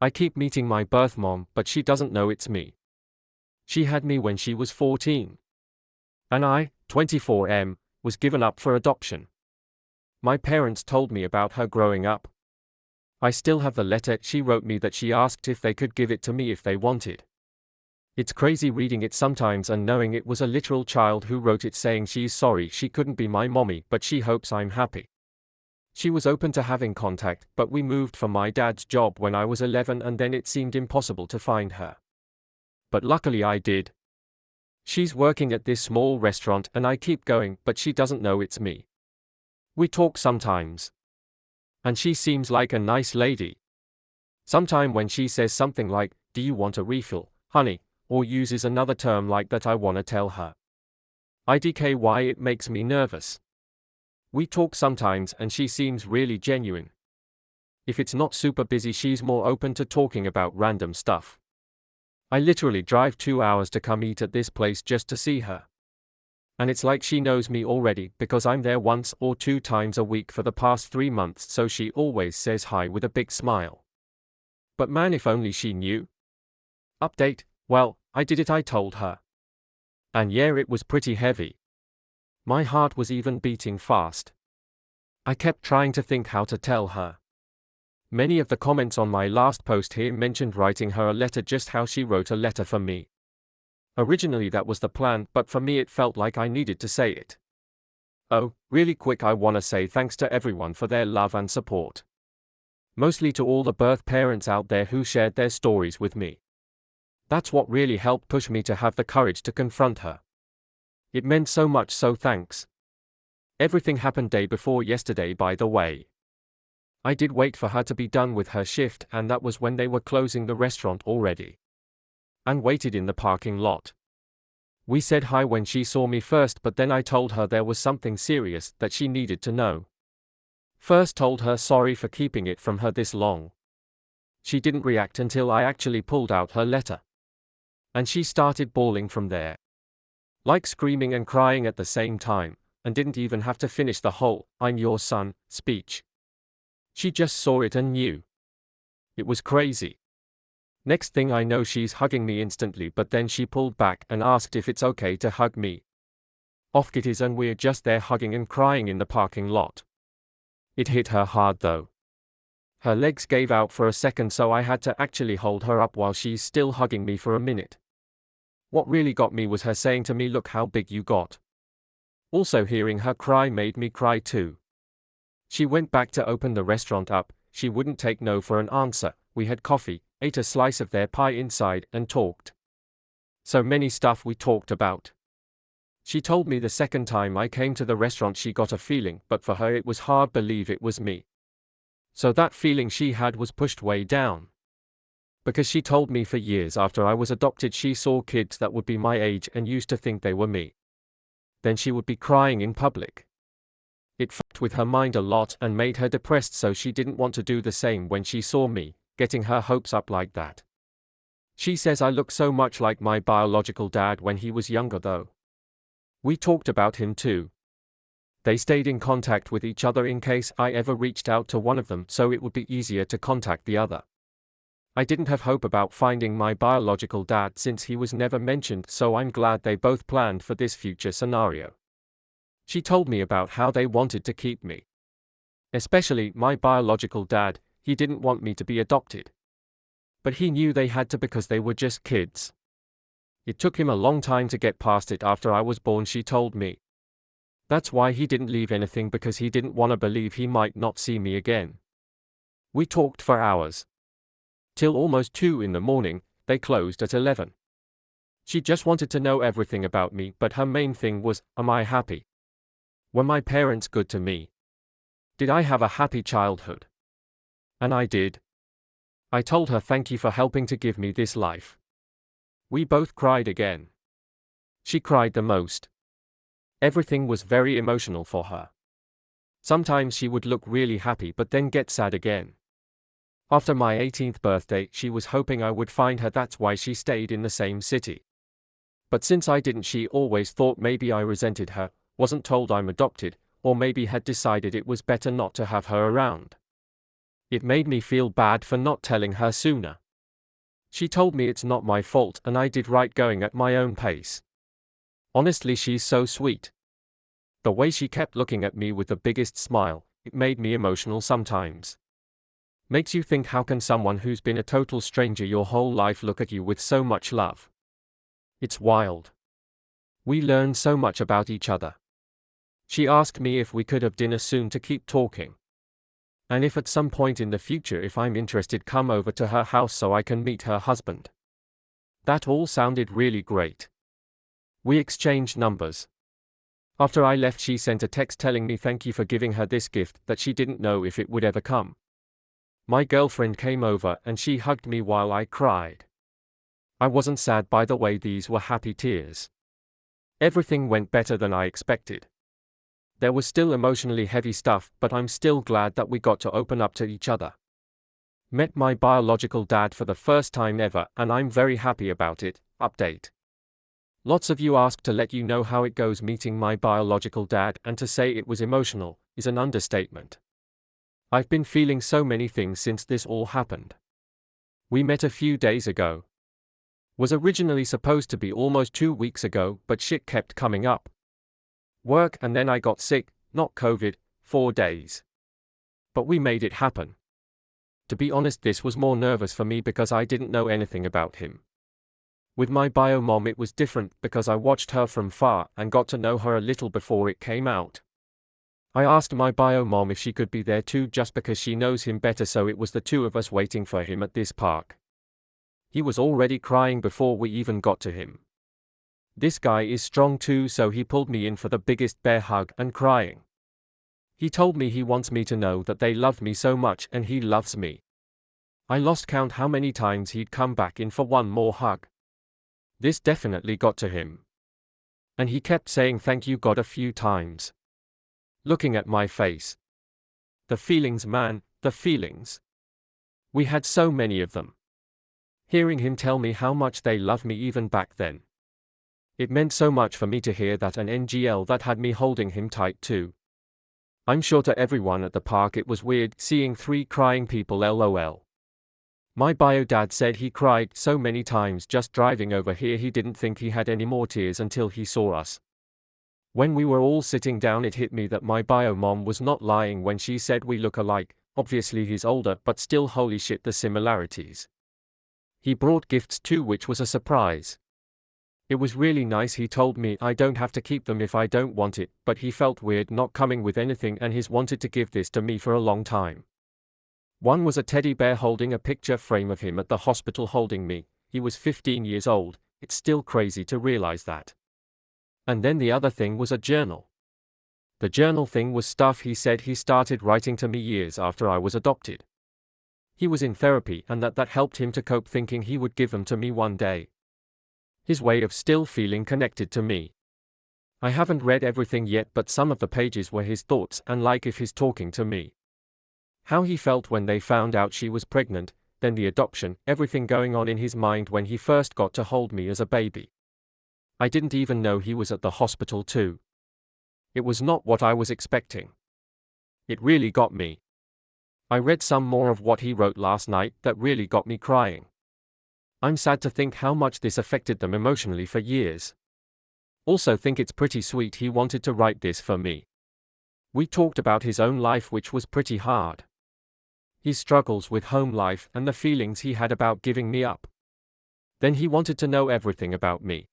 I keep meeting my birth mom, but she doesn't know it's me. She had me when she was 14. And I, 24, was given up for adoption. My parents told me about her growing up. I still have the letter she wrote me that she asked if they could give it to me if they wanted. It's crazy reading it sometimes and knowing it was a literal child who wrote it saying she's sorry she couldn't be my mommy but she hopes I'm happy. She was open to having contact, but we moved for my dad's job when I was 11 and then it seemed impossible to find her. But luckily I did. She's working at this small restaurant and I keep going, but she doesn't know it's me. We talk sometimes. And she seems like a nice lady. Sometime when she says something like, "Do you want a refill, honey?" or uses another term like that, I wanna tell her. Why it makes me nervous. We talk sometimes and she seems really genuine. If it's not super busy, she's more open to talking about random stuff. I literally drive 2 hours to come eat at this place just to see her. And it's like she knows me already because I'm there once or 2 times a week for the past 3 months, so she always says hi with a big smile. But man, if only she knew. Update, well, I did it, I told her. And yeah, it was pretty heavy. My heart was even beating fast. I kept trying to think how to tell her. Many of the comments on my last post here mentioned writing her a letter, just how she wrote a letter for me. Originally that was the plan, but for me it felt like I needed to say it. Oh, really quick, I wanna say thanks to everyone for their love and support. Mostly to all the birth parents out there who shared their stories with me. That's what really helped push me to have the courage to confront her. It meant so much, so thanks. Everything happened day before yesterday, by the way. I did wait for her to be done with her shift, and that was when they were closing the restaurant already. And waited in the parking lot. We said hi when she saw me first, but then I told her there was something serious that she needed to know. First told her sorry for keeping it from her this long. She didn't react until I actually pulled out her letter. And she started bawling from there. Like screaming and crying at the same time, and didn't even have to finish the whole "I'm your son" speech. She just saw it and knew. It was crazy. Next thing I know, she's hugging me instantly, but then she pulled back and asked if it's okay to hug me. Off it is, and we're just there hugging and crying in the parking lot. It hit her hard though. Her legs gave out for a second, so I had to actually hold her up while she's still hugging me for a minute. What really got me was her saying to me, "Look how big you got." Also, hearing her cry made me cry too. She went back to open the restaurant up. She wouldn't take no for an answer. We had coffee, ate a slice of their pie inside, and talked. So many stuff we talked about. She told me the second time I came to the restaurant she got a feeling, but for her it was hard believe it was me. So that feeling she had was pushed way down. Because she told me for years after I was adopted she saw kids that would be my age and used to think they were me. Then she would be crying in public. It fucked with her mind a lot and made her depressed, so she didn't want to do the same when she saw me, getting her hopes up like that. She says I look so much like my biological dad when he was younger though. We talked about him too. They stayed in contact with each other in case I ever reached out to one of them, so it would be easier to contact the other. I didn't have hope about finding my biological dad since he was never mentioned, so I'm glad they both planned for this future scenario. She told me about how they wanted to keep me. Especially my biological dad. He didn't want me to be adopted. But he knew they had to because they were just kids. It took him a long time to get past it after I was born, she told me. That's why he didn't leave anything, because he didn't want to believe he might not see me again. We talked for hours. Till almost 2 in the morning, they closed at 11. She just wanted to know everything about me, but her main thing was, am I happy? Were my parents good to me? Did I have a happy childhood? And I did. I told her thank you for helping to give me this life. We both cried again. She cried the most. Everything was very emotional for her. Sometimes she would look really happy but then get sad again. After my 18th birthday, she was hoping I would find her, that's why she stayed in the same city. But since I didn't, she always thought maybe I resented her, wasn't told I'm adopted, or maybe had decided it was better not to have her around. It made me feel bad for not telling her sooner. She told me it's not my fault and I did right going at my own pace. Honestly, she's so sweet. The way she kept looking at me with the biggest smile, it made me emotional sometimes. Makes you think, how can someone who's been a total stranger your whole life look at you with so much love? It's wild. We learned so much about each other. She asked me if we could have dinner soon to keep talking. And if at some point in the future, if I'm interested, come over to her house so I can meet her husband. That all sounded really great. We exchanged numbers. After I left, she sent a text telling me thank you for giving her this gift that she didn't know if it would ever come. My girlfriend came over and she hugged me while I cried. I wasn't sad, by the way, these were happy tears. Everything went better than I expected. There was still emotionally heavy stuff, but I'm still glad that we got to open up to each other. Met my biological dad for the first time ever, and I'm very happy about it. Update. Lots of you asked to let you know how it goes meeting my biological dad, and to say it was emotional is an understatement. I've been feeling so many things since this all happened. We met a few days ago. Was originally supposed to be almost 2 weeks ago, but shit kept coming up. Work, and then I got sick, not COVID, 4 days. But we made it happen. To be honest, this was more nervous for me because I didn't know anything about him. With my bio mom it was different because I watched her from far and got to know her a little before it came out. I asked my bio mom if she could be there too, just because she knows him better, so it was the two of us waiting for him at this park. He was already crying before we even got to him. This guy is strong too, so he pulled me in for the biggest bear hug and crying. He told me he wants me to know that they love me so much and he loves me. I lost count how many times he'd come back in for one more hug. This definitely got to him. And he kept saying thank you God a few times. Looking at my face. The feelings, man, the feelings. We had so many of them. Hearing him tell me how much they love me even back then. It meant so much for me to hear that, and NGL that had me holding him tight too. I'm sure to everyone at the park it was weird seeing 3 crying people, lol. My bio dad said he cried so many times just driving over here he didn't think he had any more tears until he saw us. When we were all sitting down it hit me that my bio mom was not lying when she said we look alike. Obviously he's older, but still, holy shit, the similarities. He brought gifts too, which was a surprise. It was really nice. He told me I don't have to keep them if I don't want it, but he felt weird not coming with anything and he's wanted to give this to me for a long time. One was a teddy bear holding a picture frame of him at the hospital holding me. He was 15 years old. It's still crazy to realize that. And then the other thing was a journal. The journal thing was stuff he said he started writing to me years after I was adopted. He was in therapy and that helped him to cope, thinking he would give them to me one day. His way of still feeling connected to me. I haven't read everything yet, but some of the pages were his thoughts and like if he's talking to me. How he felt when they found out she was pregnant, then the adoption, everything going on in his mind when he first got to hold me as a baby. I didn't even know he was at the hospital too. It was not what I was expecting. It really got me. I read some more of what he wrote last night that really got me crying. I'm sad to think how much this affected them emotionally for years. Also think it's pretty sweet he wanted to write this for me. We talked about his own life, which was pretty hard. His struggles with home life and the feelings he had about giving me up. Then he wanted to know everything about me.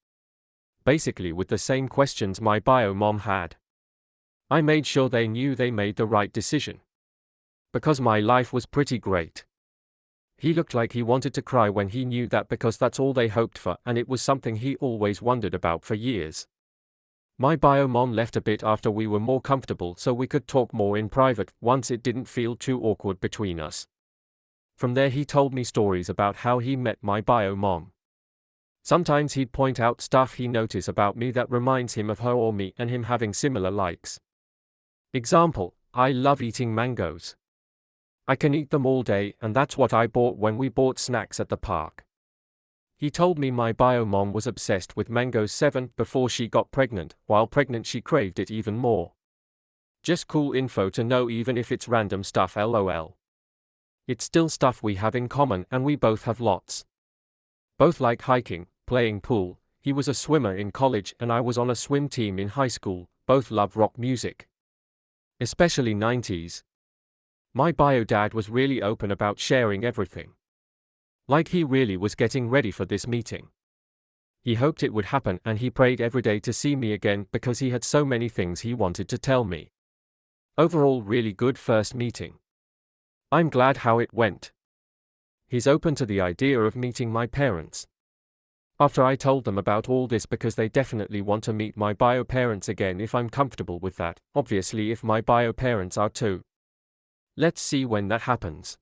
Basically with the same questions my bio mom had. I made sure they knew they made the right decision. Because my life was pretty great. He looked like he wanted to cry when he knew that, because that's all they hoped for, and it was something he always wondered about for years. My bio mom left a bit after we were more comfortable so we could talk more in private once it didn't feel too awkward between us. From there he told me stories about how he met my bio mom. Sometimes he'd point out stuff he noticed about me that reminds him of her or me and him having similar likes. Example, I love eating mangoes. I can eat them all day, and that's what I bought when we bought snacks at the park. He told me my bio mom was obsessed with mangoes before she got pregnant. While pregnant she craved it even more. Just cool info to know even if it's random stuff, lol. It's still stuff we have in common and we both have lots. Both like hiking, playing pool, he was a swimmer in college and I was on a swim team in high school, both love rock music. Especially 90s. My bio dad was really open about sharing everything. Like he really was getting ready for this meeting. He hoped it would happen and he prayed every day to see me again because he had so many things he wanted to tell me. Overall, really good first meeting. I'm glad how it went. He's open to the idea of meeting my parents. After I told them about all this because they definitely want to meet my bio parents again if I'm comfortable with that, obviously if my bio parents are too. Let's see when that happens.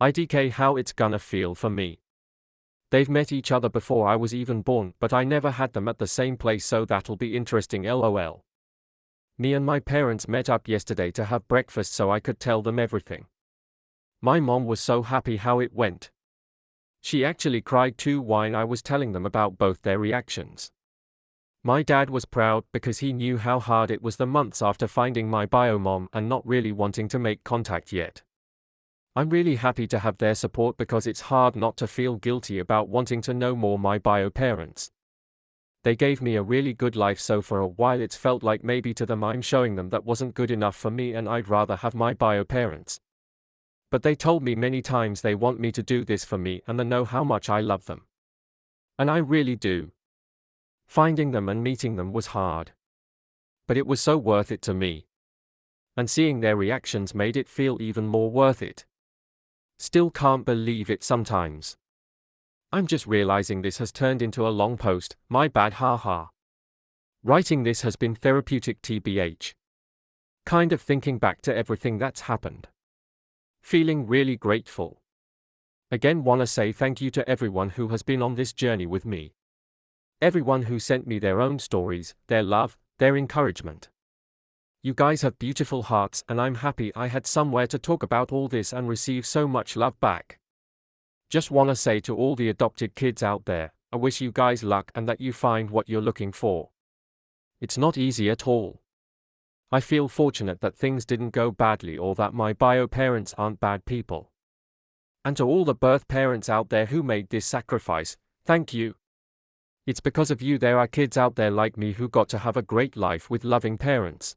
IDK how it's gonna feel for me. They've met each other before I was even born, but I never had them at the same place, so that'll be interesting lol. Me and my parents met up yesterday to have breakfast so I could tell them everything. My mom was so happy how it went. She actually cried too when I was telling them about both their reactions. My dad was proud because he knew how hard it was the months after finding my bio mom and not really wanting to make contact yet. I'm really happy to have their support because it's hard not to feel guilty about wanting to know more my bio parents. They gave me a really good life, so for a while it's felt like maybe to them I'm showing them that wasn't good enough for me and I'd rather have my bio parents. But they told me many times they want me to do this for me and they know how much I love them. And I really do. Finding them and meeting them was hard. But it was so worth it to me. And seeing their reactions made it feel even more worth it. Still can't believe it sometimes. I'm just realizing this has turned into a long post, my bad haha. Writing this has been therapeutic tbh. Kind of thinking back to everything that's happened. Feeling really grateful. Again wanna say thank you to everyone who has been on this journey with me. Everyone who sent me their own stories, their love, their encouragement. You guys have beautiful hearts and I'm happy I had somewhere to talk about all this and receive so much love back. Just wanna say to all the adopted kids out there, I wish you guys luck and that you find what you're looking for. It's not easy at all. I feel fortunate that things didn't go badly or that my bio parents aren't bad people. And to all the birth parents out there who made this sacrifice, thank you. It's because of you there are kids out there like me who got to have a great life with loving parents.